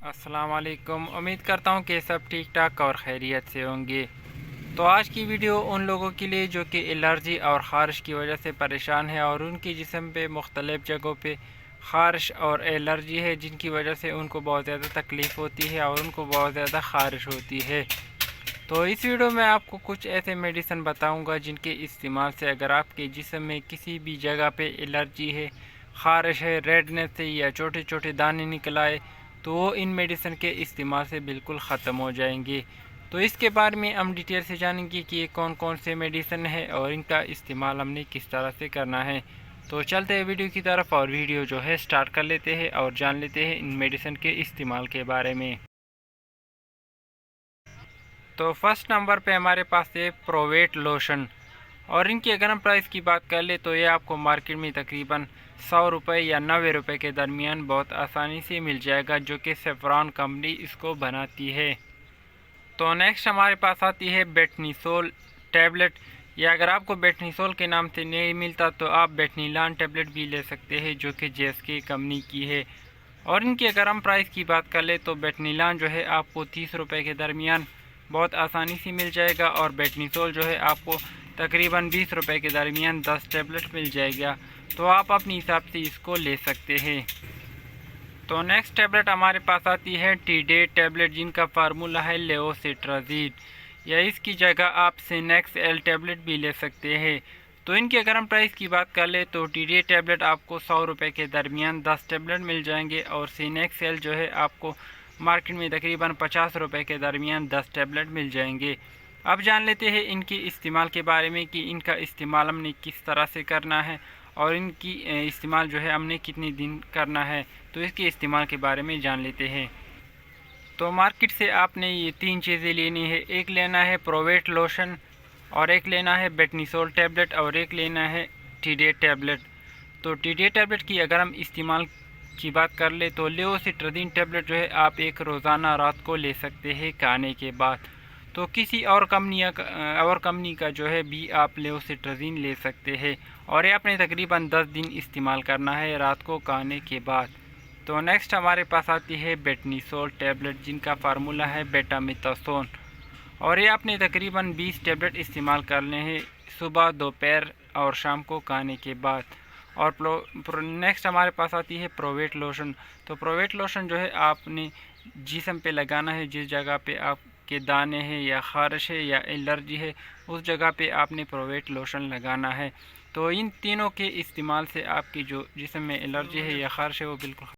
अस्सलाम वालेकुम। उम्मीद करता हूँ कि सब ठीक ठाक और खैरियत से होंगे। तो आज की वीडियो उन लोगों के लिए जो कि एलर्जी और ख़ारिश की वजह से परेशान है और उनके जिस्म पे मुख्तलिफ़ जगहों पे ख़ारिश और एलर्जी है, जिनकी वजह से उनको बहुत ज़्यादा तकलीफ़ होती है और उनको बहुत ज़्यादा ख़ारिश होती है। तो इस वीडियो में आपको कुछ ऐसे मेडिसिन बताऊंगा जिनके इस्तेमाल से अगर आपके जिस्म में किसी भी जगह पे एलर्जी है, ख़ारिश है, रेडनेस है या छोटे छोटे दाने निकल आए, तो वो इन मेडिसिन के इस्तेमाल से बिल्कुल ख़त्म हो जाएंगे। तो इसके बारे में हम डिटेल से जानेंगे कि ये कौन कौन से मेडिसिन है और इनका इस्तेमाल हमने किस तरह से करना है। तो चलते हैं वीडियो की तरफ और वीडियो जो है स्टार्ट कर लेते हैं और जान लेते हैं इन मेडिसिन के इस्तेमाल के बारे में। तो फर्स्ट नंबर पे हमारे पास है प्रोवेट लोशन, और इनकी अगर हम प्राइस की बात कर ले तो ये आपको मार्केट में तकरीबन 100 रुपये या 90 रुपये के दरमियान बहुत आसानी से मिल जाएगा, जो कि सेफ्रॉन कंपनी इसको बनाती है। तो नेक्स्ट हमारे पास आती है बेटनीसोल टैबलेट, या अगर आपको बेटनीसोल के नाम से नहीं मिलता तो आप बेटनीलान टैबलेट भी ले सकते हैं, जो कि जेएसके कंपनी की है। और इनकी अगर हम प्राइस की बात कर ले तो बेटनीलान जो है आपको 30 रुपये के दरमियान बहुत आसानी से मिल जाएगा, और बेटनीसोल जो है आपको तकरीबन 20 रुपये के दरमियान 10 टैबलेट मिल जाएगा। तो आप अपने हिसाब से इसको ले सकते हैं। तो नेक्स्ट टैबलेट हमारे पास आती है टीडे टैबलेट, जिनका फार्मूला है लेवोसिट्राजीन, या इसकी जगह आप सिनेक्स एल टैबलेट भी ले सकते हैं। तो इनकी अगर हम प्राइस की बात कर ले तो टीडे टैबलेट आपको 100 रुपये के दरमियान 10 टैबलेट मिल जाएंगे, और सिनेक्स एल जो है आपको मार्केट में तकरीबन 50 रुपये के दरमियान 10 टैबलेट मिल जाएंगे। अब जान लेते हैं इनकी इस्तेमाल के बारे में कि इनका इस्तेमाल हमने किस तरह से करना है और इनकी इस्तेमाल जो है हमने कितने दिन करना है। तो इसके इस्तेमाल के बारे में जान लेते हैं। तो मार्केट से आपने ये 3 चीज़ें लेनी है। एक लेना है प्रोवेट लोशन, और एक लेना है बेटनीसोल टैबलेट, और एक लेना है टीडे टैबलेट। तो टीडे टैबलेट की अगर हम इस्तेमाल की बात कर ले तो लेवोसिट्राजीन टैबलेट जो है आप एक रोज़ाना रात को ले सकते हैं खाने के बाद। तो किसी और कंपनी का जो है भी आप लेवोसिट्राजीन ले सकते हैं, और ये आपने तकरीबन 10 दिन इस्तेमाल करना है रात को खाने के बाद। तो नेक्स्ट हमारे पास आती है बेटनीसोल टैबलेट, जिनका फार्मूला है बेटामिथासोन, और ये आपने तकरीबन 20 टैबलेट इस्तेमाल करने हैं सुबह, दोपहर और शाम को खाने के बाद। और नेक्स्ट हमारे पास आती है प्रोवेट लोशन। तो प्रोवेट लोशन जो है आपने जिस्म पे लगाना है, जिस जगह पे आपके दाने हैं या ख़ारिश है या एलर्जी है, उस जगह पे आपने प्रोवेट लोशन लगाना है। तो इन तीनों के इस्तेमाल से आपकी जो जिस्म में एलर्जी है या ख़ारिश है वो बिल्कुल